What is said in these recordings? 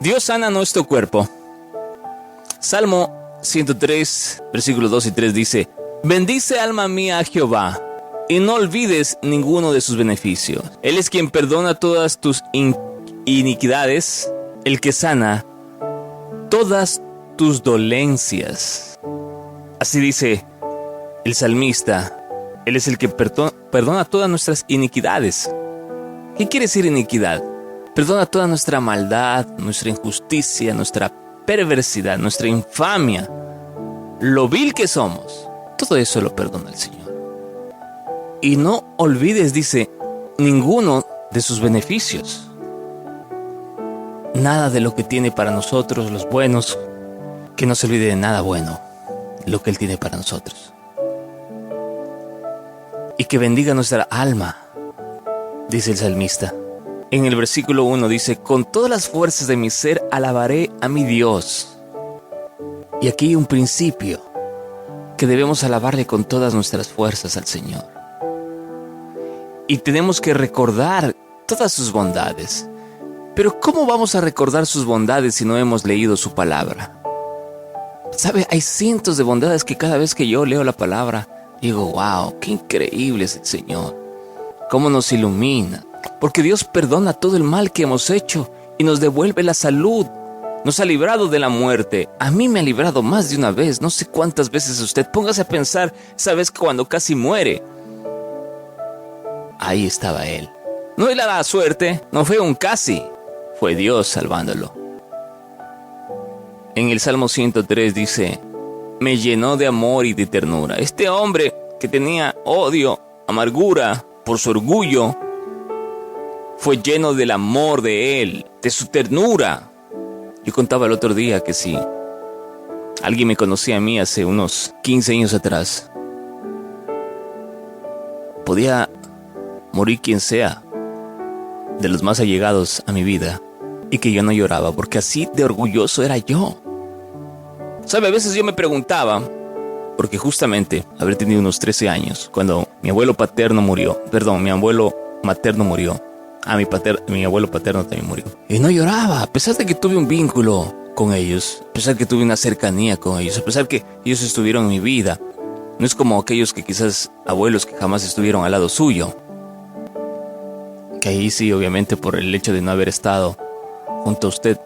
Dios sana nuestro cuerpo. Salmo 103, versículos 2 y 3 dice: bendice alma mía a Jehová, y no olvides ninguno de sus beneficios. Él es quien perdona todas tus iniquidades, el que sana todas tus dolencias. Así dice el salmista. Él es el que perdona todas nuestras iniquidades. ¿Qué quiere decir iniquidad? Perdona toda nuestra maldad, nuestra injusticia, nuestra perversidad, nuestra infamia, lo vil que somos. Todo eso lo perdona el Señor. Y no olvides, dice, ninguno de sus beneficios. Nada de lo que tiene para nosotros, los buenos, que no se olvide de nada bueno, lo que Él tiene para nosotros. Y que bendiga nuestra alma, dice el salmista. En el versículo 1 dice: con todas las fuerzas de mi ser alabaré a mi Dios. Y aquí hay un principio, que debemos alabarle con todas nuestras fuerzas al Señor. Y tenemos que recordar todas sus bondades. Pero ¿cómo vamos a recordar sus bondades si no hemos leído su palabra? ¿Sabe? Hay cientos de bondades que cada vez que yo leo la palabra, digo: wow, qué increíble es el Señor. Cómo nos ilumina. Porque Dios perdona todo el mal que hemos hecho y nos devuelve la salud. Nos ha librado de la muerte. A mí me ha librado más de una vez. No sé cuántas veces usted. Póngase a pensar, esa vez cuando casi muere. Ahí estaba Él. No era la suerte, no fue un casi. Fue Dios salvándolo. En el Salmo 103 dice: me llenó de amor y de ternura. Este hombre que tenía odio, amargura por su orgullo, fue lleno del amor de Él, de su ternura. Yo contaba el otro día que si alguien me conocía a mí hace unos 15 años atrás, podía morir quien sea de los más allegados a mi vida, y que yo no lloraba, porque así de orgulloso era yo. ¿Sabe? A veces yo me preguntaba, porque justamente habré tenido unos 13 años, cuando mi abuelo materno murió. Mi abuelo paterno también murió. Y no lloraba, a pesar de que tuve un vínculo con ellos, a pesar de que tuve una cercanía con ellos, a pesar de que ellos estuvieron en mi vida. No es como aquellos que quizás abuelos que jamás estuvieron al lado suyo. Que ahí sí, obviamente, por el hecho de no haber estado junto a usted,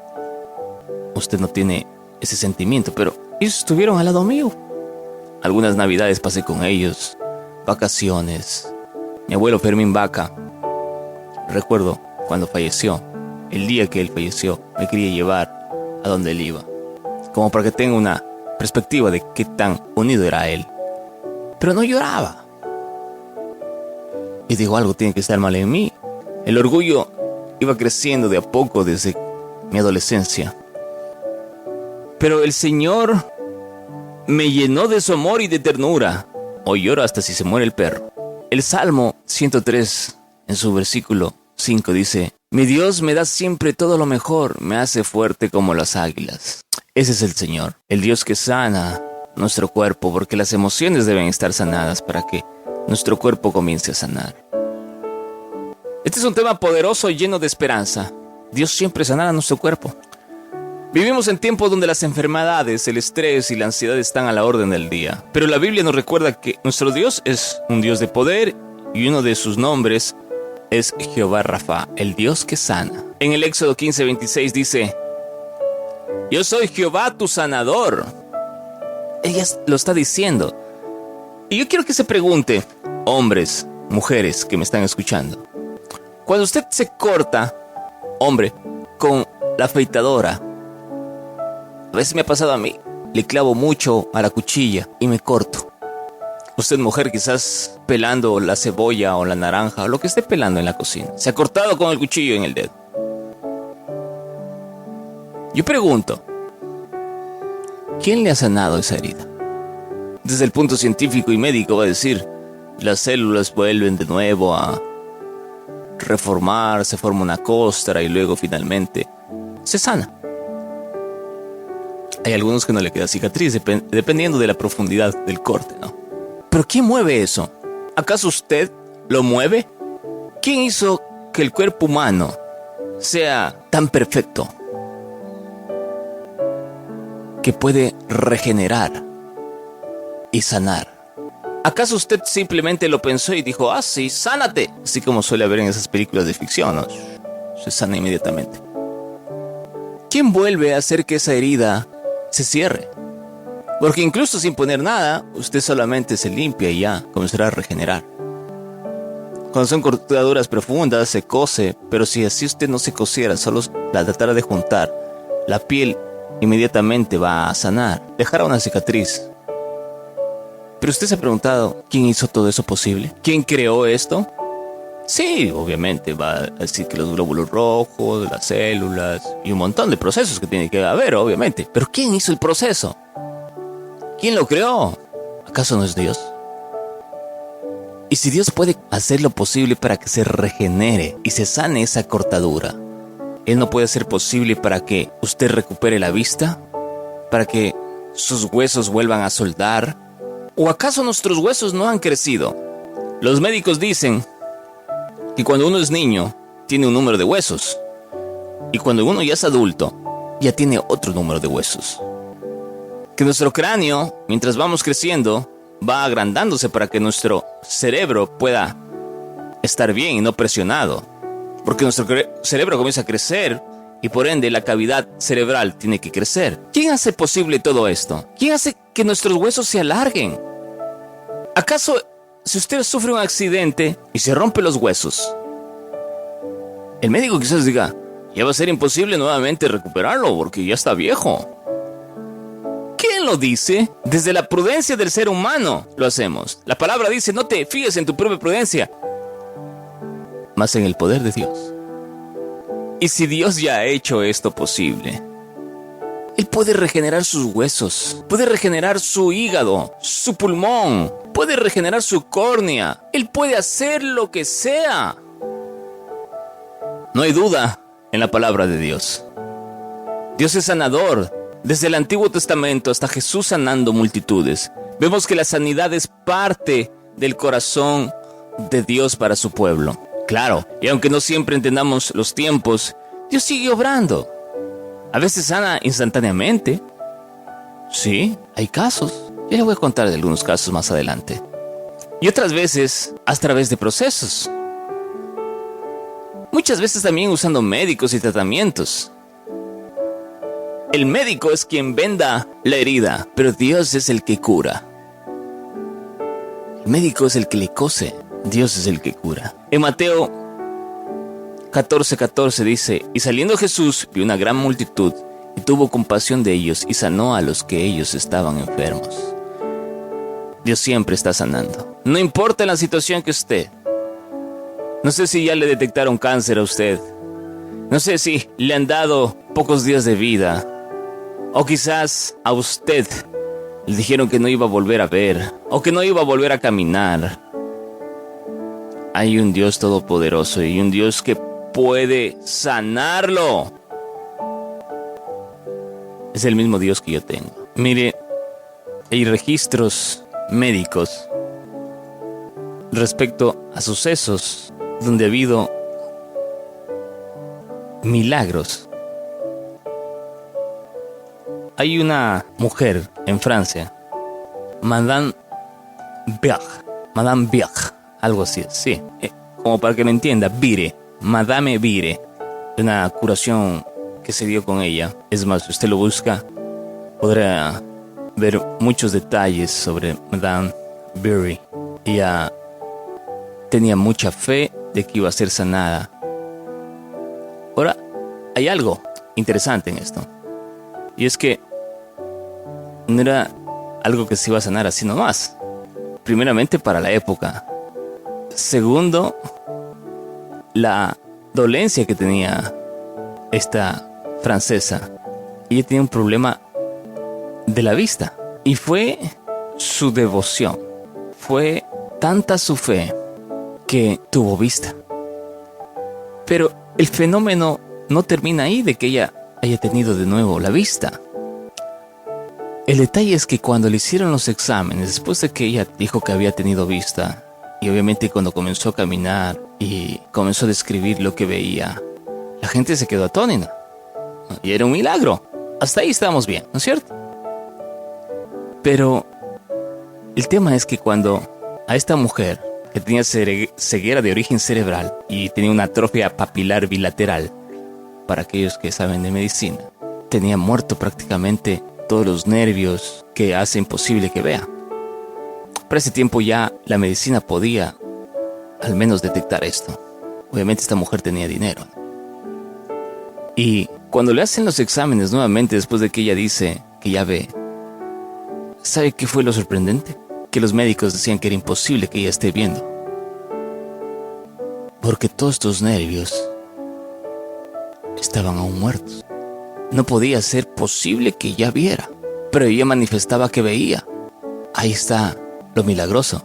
usted no tiene ese sentimiento, pero ellos estuvieron al lado mío. Algunas navidades pasé con ellos, vacaciones. Mi abuelo Fermín Vaca, recuerdo cuando falleció, el día que él falleció, me quería llevar a donde él iba, como para que tenga una perspectiva de qué tan unido era él. Pero no lloraba. Y digo, algo tiene que estar mal en mí. El orgullo iba creciendo de a poco desde mi adolescencia. Pero el Señor me llenó de su amor y de ternura. Hoy lloro hasta si se muere el perro. El Salmo 103, en su versículo 5 dice: mi Dios me da siempre todo lo mejor, me hace fuerte como las águilas. Ese es el Señor, el Dios que sana nuestro cuerpo, porque las emociones deben estar sanadas para que nuestro cuerpo comience a sanar. Este es un tema poderoso y lleno de esperanza. Dios siempre sanará nuestro cuerpo. Vivimos en tiempos donde las enfermedades, el estrés y la ansiedad están a la orden del día. Pero la Biblia nos recuerda que nuestro Dios es un Dios de poder, y uno de sus nombres es Jehová Rafa, el Dios que sana. En el Éxodo 15:26 dice: yo soy Jehová tu sanador. Ella lo está diciendo. Y yo quiero que se pregunte, hombres, mujeres que me están escuchando, cuando usted se corta, hombre, con la afeitadora, a veces me ha pasado a mí, le clavo mucho a la cuchilla y me corto. Usted, mujer, quizás pelando la cebolla o la naranja o lo que esté pelando en la cocina, se ha cortado con el cuchillo en el dedo. Yo pregunto, ¿quién le ha sanado esa herida? Desde el punto científico y médico va a decir, las células vuelven de nuevo a reformar, se forma una costra y luego finalmente se sana. Hay algunos que no le queda cicatriz, dependiendo de la profundidad del corte, ¿no? Pero ¿quién mueve eso? ¿Acaso usted lo mueve? ¿Quién hizo que el cuerpo humano sea tan perfecto? que puede regenerar y sanar. ¿Acaso usted simplemente lo pensó y dijo, ah, sí, sánate? Así como suele haber en esas películas de ficción, ¿no? Se sana inmediatamente. ¿Quién vuelve a hacer que esa herida se cierre? Porque incluso sin poner nada, usted solamente se limpia y ya comenzará a regenerar. Cuando son cortaduras profundas, se cose, pero si así usted no se cosiera, solo la tratara de juntar, la piel inmediatamente va a sanar, dejará una cicatriz. Pero usted se ha preguntado, ¿quién hizo todo eso posible? ¿Quién creó esto? Sí, obviamente va a decir que los glóbulos rojos, las células y un montón de procesos que tiene que haber, obviamente. Pero ¿quién hizo el proceso? ¿Quién lo creó? ¿Acaso no es Dios? Y si Dios puede hacer lo posible para que se regenere y se sane esa cortadura, ¿Él no puede hacer posible para que usted recupere la vista? ¿Para que sus huesos vuelvan a soldar? ¿O acaso nuestros huesos no han crecido? Los médicos dicen que cuando uno es niño, tiene un número de huesos. Y cuando uno ya es adulto, ya tiene otro número de huesos. Que nuestro cráneo, mientras vamos creciendo, va agrandándose para que nuestro cerebro pueda estar bien y no presionado. Porque nuestro cerebro comienza a crecer y por ende la cavidad cerebral tiene que crecer. ¿Quién hace posible todo esto? ¿Quién hace que nuestros huesos se alarguen? ¿Acaso si usted sufre un accidente y se rompe los huesos, el médico quizás diga, ya va a ser imposible nuevamente recuperarlo porque ya está viejo? ¿Quién lo dice? Desde la prudencia del ser humano lo hacemos. La palabra dice, no te fíes en tu propia prudencia, más en el poder de Dios. Y si Dios ya ha hecho esto posible, Él puede regenerar sus huesos, puede regenerar su hígado, su pulmón, puede regenerar su córnea. Él puede hacer lo que sea. No hay duda en la palabra de Dios. Dios es sanador. Desde el Antiguo Testamento hasta Jesús sanando multitudes, vemos que la sanidad es parte del corazón de Dios para su pueblo. Claro, y aunque no siempre entendamos los tiempos, Dios sigue obrando. A veces sana instantáneamente. Sí, hay casos. Yo le voy a contar de algunos casos más adelante. Y otras veces a través de procesos. Muchas veces también usando médicos y tratamientos. El médico es quien venda la herida, pero Dios es el que cura. El médico es el que le cose, Dios es el que cura. En Mateo 14:14 dice, y saliendo Jesús vio una gran multitud, y tuvo compasión de ellos, y sanó a los que ellos estaban enfermos. Dios siempre está sanando. No importa la situación que esté. No sé si ya le detectaron cáncer a usted. No sé si le han dado pocos días de vida. O quizás a usted le dijeron que no iba a volver a ver, o que no iba a volver a caminar. Hay un Dios todopoderoso y un Dios que puede sanarlo. Es el mismo Dios que yo tengo. Mire, hay registros médicos respecto a sucesos donde ha habido milagros. Hay una mujer en Francia, Madame Bire, algo así, sí, como para que lo entienda, Bire, Madame Bire, una curación que se dio con ella. Es más, si usted lo busca, podrá ver muchos detalles sobre Madame Bire. Ella tenía mucha fe de que iba a ser sanada. Ahora, hay algo interesante en esto. Y es que no era algo que se iba a sanar así nomás. Primeramente para la época. Segundo, la dolencia que tenía esta francesa. Ella tenía un problema de la vista. Y fue su devoción. Fue tanta su fe que tuvo vista. Pero el fenómeno no termina ahí de que ella haya tenido de nuevo la vista. El detalle es que cuando le hicieron los exámenes, después de que ella dijo que había tenido vista, y obviamente cuando comenzó a caminar y comenzó a describir lo que veía, la gente se quedó atónita. Y era un milagro. Hasta ahí estábamos bien, ¿no es cierto? Pero el tema es que cuando a esta mujer, que tenía ceguera de origen cerebral y tenía una atrofia papilar bilateral, para aquellos que saben de medicina, tenía muerto prácticamente todos los nervios que hacen posible que vea. Para ese tiempo ya la medicina podía al menos detectar esto. Obviamente esta mujer tenía dinero. Y cuando le hacen los exámenes nuevamente después de que ella dice que ya ve, ¿sabe qué fue lo sorprendente? Que los médicos decían que era imposible que ella esté viendo. Porque todos estos nervios estaban aún muertos. No podía ser posible que ella viera, pero ella manifestaba que veía. Ahí está lo milagroso.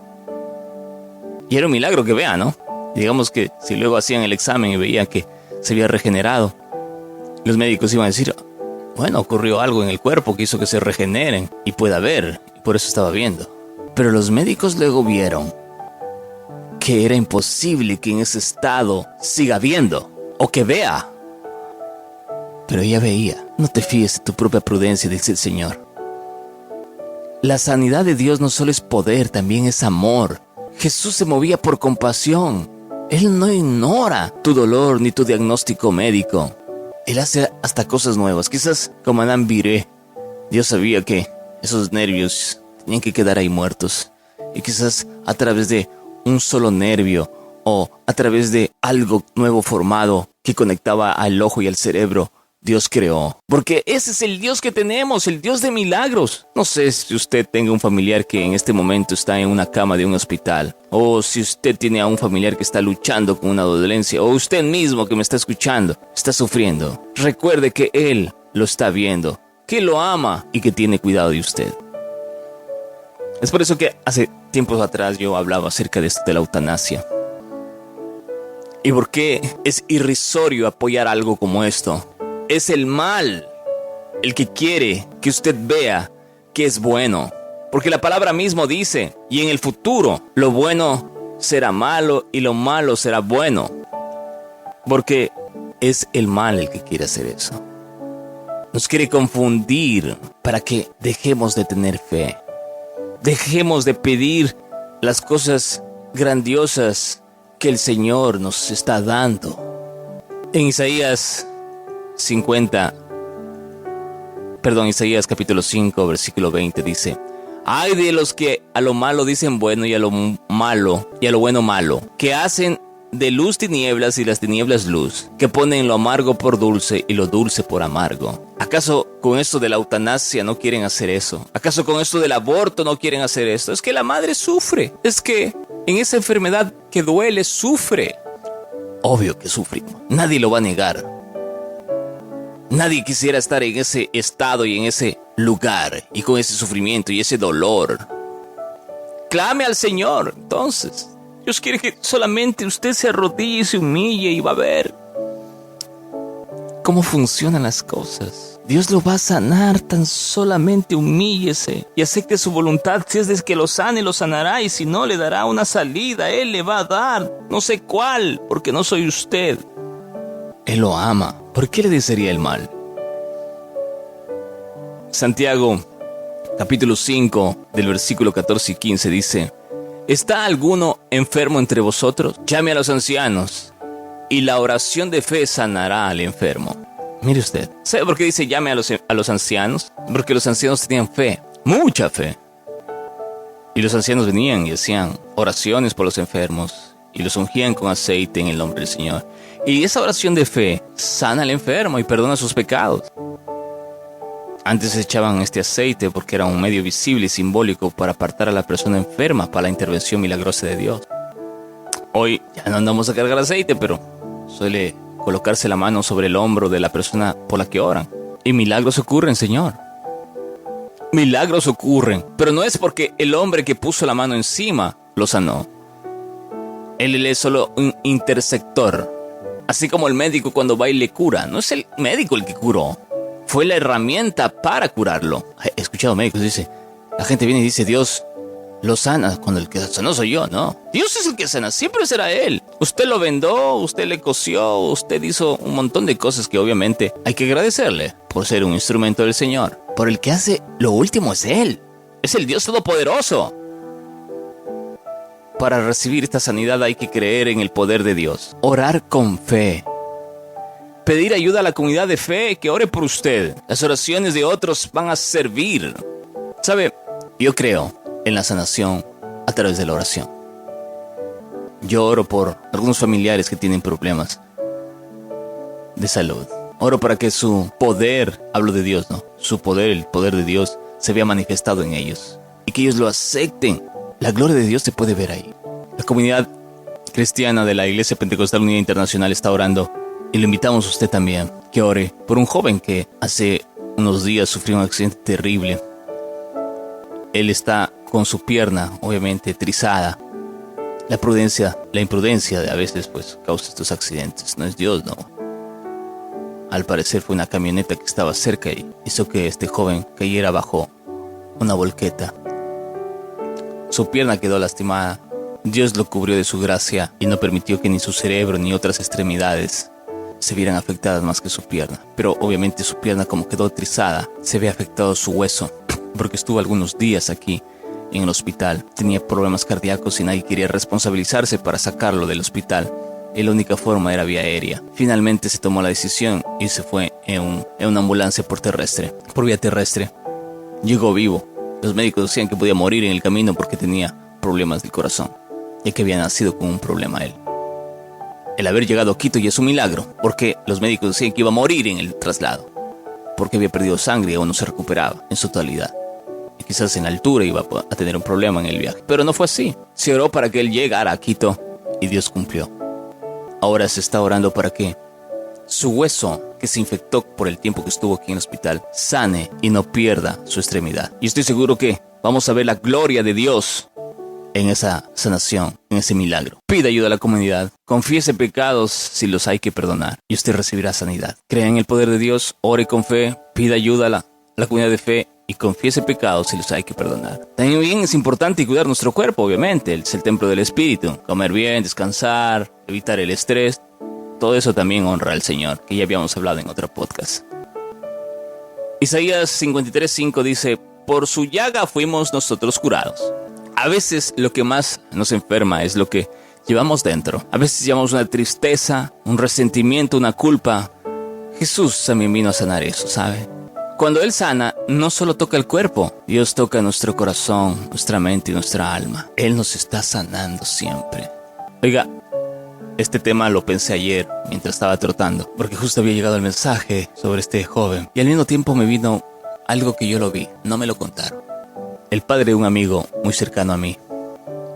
Y era un milagro que vea, ¿no? Digamos que si luego hacían el examen y veían que se había regenerado, los médicos iban a decir, bueno, ocurrió algo en el cuerpo que hizo que se regeneren y pueda ver, y por eso estaba viendo. Pero los médicos luego vieron que era imposible que en ese estado siga viendo o que vea. Pero ella veía. No te fíes de tu propia prudencia, dice el Señor. La sanidad de Dios no solo es poder, también es amor. Jesús se movía por compasión. Él no ignora tu dolor ni tu diagnóstico médico. Él hace hasta cosas nuevas. Quizás como Adán Viré, Dios sabía que esos nervios tenían que quedar ahí muertos. Y quizás a través de un solo nervio o a través de algo nuevo formado que conectaba al ojo y al cerebro, Dios creó. Porque ese es el Dios que tenemos, el Dios de milagros. No sé si usted tenga un familiar que en este momento está en una cama de un hospital, o si usted tiene a un familiar que está luchando con una dolencia, o usted mismo que me está escuchando está sufriendo. Recuerde que Él lo está viendo, que lo ama y que tiene cuidado de usted. Es por eso que hace tiempos atrás yo hablaba acerca de esto de la eutanasia. ¿Y por qué es irrisorio apoyar algo como esto? Es el mal el que quiere que usted vea que es bueno. Porque la palabra mismo dice, y en el futuro lo bueno será malo y lo malo será bueno. Porque es el mal el que quiere hacer eso. Nos quiere confundir para que dejemos de tener fe. Dejemos de pedir las cosas grandiosas que el Señor nos está dando. En Isaías capítulo 5, versículo 20 dice: ay de los que a lo malo dicen bueno y a lo malo y a lo bueno malo, que hacen de luz tinieblas y las tinieblas luz, que ponen lo amargo por dulce y lo dulce por amargo. ¿Acaso con esto de la eutanasia no quieren hacer eso? ¿Acaso con esto del aborto no quieren hacer esto? Es que la madre sufre, es que en esa enfermedad que duele sufre. Obvio que sufrimos, nadie lo va a negar. Nadie quisiera estar en ese estado y en ese lugar y con ese sufrimiento y ese dolor. Clame al Señor. Entonces, Dios quiere que solamente usted se arrodille y se humille y va a ver cómo funcionan las cosas. Dios lo va a sanar, tan solamente humíllese y acepte su voluntad. Si es de que lo sane, lo sanará, y si no, le dará una salida. Él le va a dar, no sé cuál, porque no soy usted. Él lo ama. ¿Por qué le desearía el mal? Santiago, capítulo 5, del versículo 14 y 15 dice: ¿está alguno enfermo entre vosotros? Llame a los ancianos, y la oración de fe sanará al enfermo. Mire usted, ¿sabe por qué dice llame a los ancianos? Porque los ancianos tenían fe, mucha fe. Y los ancianos venían y hacían oraciones por los enfermos, y los ungían con aceite en el nombre del Señor. Y esa oración de fe sana al enfermo y perdona sus pecados. Antes echaban este aceite porque era un medio visible y simbólico para apartar a la persona enferma para la intervención milagrosa de Dios. Hoy ya no andamos a cargar aceite, pero suele colocarse la mano sobre el hombro de la persona por la que oran. Y milagros ocurren, Señor. Milagros ocurren, pero no es porque el hombre que puso la mano encima lo sanó. Él es solo un interceptor. Así como el médico cuando va y le cura. No es el médico el que curó. Fue la herramienta para curarlo. He escuchado médicos que dicen, la gente viene y dice, Dios lo sana, cuando el que sanó soy yo. No, Dios es el que sana, siempre será Él. Usted lo vendó, usted le cosió, usted hizo un montón de cosas que obviamente hay que agradecerle por ser un instrumento del Señor. Por el que hace lo último es Él. Es el Dios Todopoderoso. Para recibir esta sanidad hay que creer en el poder de Dios. Orar con fe. Pedir ayuda a la comunidad de fe que ore por usted. Las oraciones de otros van a servir. ¿Sabe? Yo creo en la sanación a través de la oración. Yo oro por algunos familiares que tienen problemas de salud. Oro para que su poder, hablo de Dios, ¿no? Su poder, el poder de Dios, se vea manifestado en ellos. Y que ellos lo acepten. La gloria de Dios se puede ver ahí. La comunidad cristiana de la Iglesia Pentecostal Unida Internacional está orando. Y le invitamos a usted también que ore por un joven que hace unos días sufrió un accidente terrible. Él está con su pierna, obviamente, trizada. La imprudencia de a veces, pues, causa estos accidentes. No es Dios, no. Al parecer fue una camioneta que estaba cerca y hizo que este joven cayera bajo una volqueta. Su pierna quedó lastimada. Dios lo cubrió de su gracia y no permitió que ni su cerebro ni otras extremidades se vieran afectadas más que su pierna. Pero obviamente su pierna, como quedó trizada, se ve afectado su hueso, porque estuvo algunos días aquí en el hospital. Tenía problemas cardíacos y nadie quería responsabilizarse para sacarlo del hospital. Y la única forma era vía aérea. Finalmente se tomó la decisión y se fue en una ambulancia por vía terrestre. Llegó vivo. Los médicos decían que podía morir en el camino porque tenía problemas del corazón, ya que había nacido con un problema él. El haber llegado a Quito ya es un milagro, porque los médicos decían que iba a morir en el traslado, porque había perdido sangre y aún no se recuperaba en su totalidad. Y quizás en la altura iba a tener un problema en el viaje, pero no fue así. Se oró para que él llegara a Quito y Dios cumplió. Ahora se está orando para que su hueso, que se infectó por el tiempo que estuvo aquí en el hospital, sane y no pierda su extremidad. Y estoy seguro que vamos a ver la gloria de Dios en esa sanación, en ese milagro. Pida ayuda a la comunidad, confiese pecados si los hay que perdonar y usted recibirá sanidad. Crea en el poder de Dios, ore con fe, pida ayuda a la comunidad de fe y confiese pecados si los hay que perdonar. También es importante cuidar nuestro cuerpo, obviamente, es el templo del Espíritu. Comer bien, descansar, evitar el estrés, todo eso también honra al Señor, que ya habíamos hablado en otro podcast. Isaías 53:5 dice: por su llaga fuimos nosotros curados. A veces lo que más nos enferma es lo que llevamos dentro. A veces llevamos una tristeza, un resentimiento, una culpa. Jesús también vino a sanar eso, ¿sabe? Cuando Él sana, no solo toca el cuerpo. Dios toca nuestro corazón, nuestra mente y nuestra alma. Él nos está sanando siempre. Oiga, este tema lo pensé ayer mientras estaba trotando, porque justo había llegado el mensaje sobre este joven. Y al mismo tiempo me vino algo que yo lo vi, no me lo contaron. El padre de un amigo muy cercano a mí,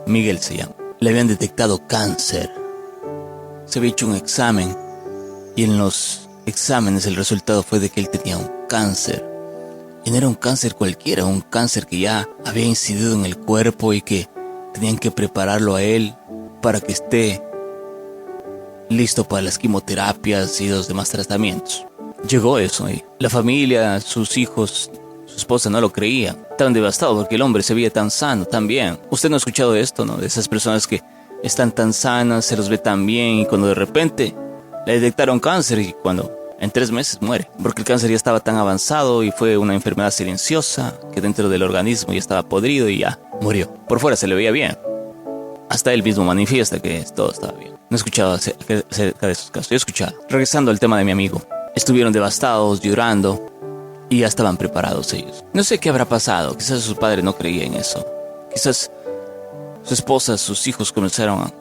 Miguel se llama, le habían detectado cáncer. Se había hecho un examen y en los exámenes el resultado fue de que él tenía un cáncer. Y no era un cáncer cualquiera, un cáncer que ya había incidido en el cuerpo y que tenían que prepararlo a él para que esté listo para las quimioterapias y los demás tratamientos. Llegó eso y la familia, sus hijos, su esposa no lo creían. Estaban devastados porque el hombre se veía tan sano, tan bien. Usted no ha escuchado esto, ¿no? De esas personas que están tan sanas, se los ve tan bien y cuando de repente le detectaron cáncer y cuando en 3 meses muere. Porque el cáncer ya estaba tan avanzado y fue una enfermedad silenciosa que dentro del organismo ya estaba podrido y ya murió. Por fuera se le veía bien. Hasta él mismo manifiesta que todo estaba bien. No he escuchado acerca de esos casos. Yo he escuchado. Regresando al tema de mi amigo. Estuvieron devastados, llorando. Y ya estaban preparados ellos. No sé qué habrá pasado. Quizás su padre no creía en eso. Quizás su esposa, sus hijos comenzaron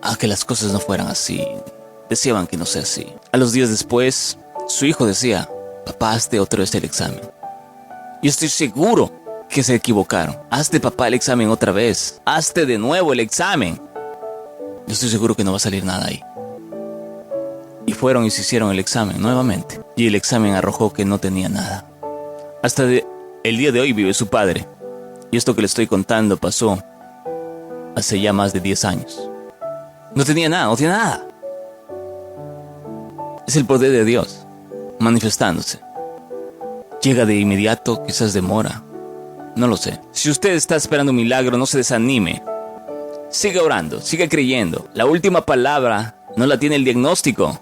a que las cosas no fueran así. Deseaban que no sea así. A los días después, su hijo decía: papá, hazte otra vez el examen. Yo estoy seguro que se equivocaron. Hazte, papá, el examen otra vez. Hazte de nuevo el examen. Yo estoy seguro que no va a salir nada ahí. Y fueron y se hicieron el examen nuevamente. Y el examen arrojó que no tenía nada. Hasta el día de hoy vive su padre. Y esto que le estoy contando pasó hace ya más de 10 años. No tenía nada, no tiene nada. Es el poder de Dios manifestándose. Llega de inmediato, quizás demora. No lo sé. Si usted está esperando un milagro, no se desanime. Siga orando, siga creyendo. La última palabra no la tiene el diagnóstico.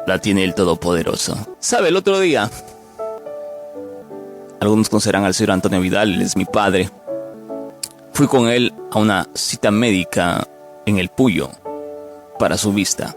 La tiene el Todopoderoso. ¿Sabe? El otro día Algunos conocerán al señor Antonio Vidal, él es mi padre. Fui con él a una cita médica en El Puyo para su vista.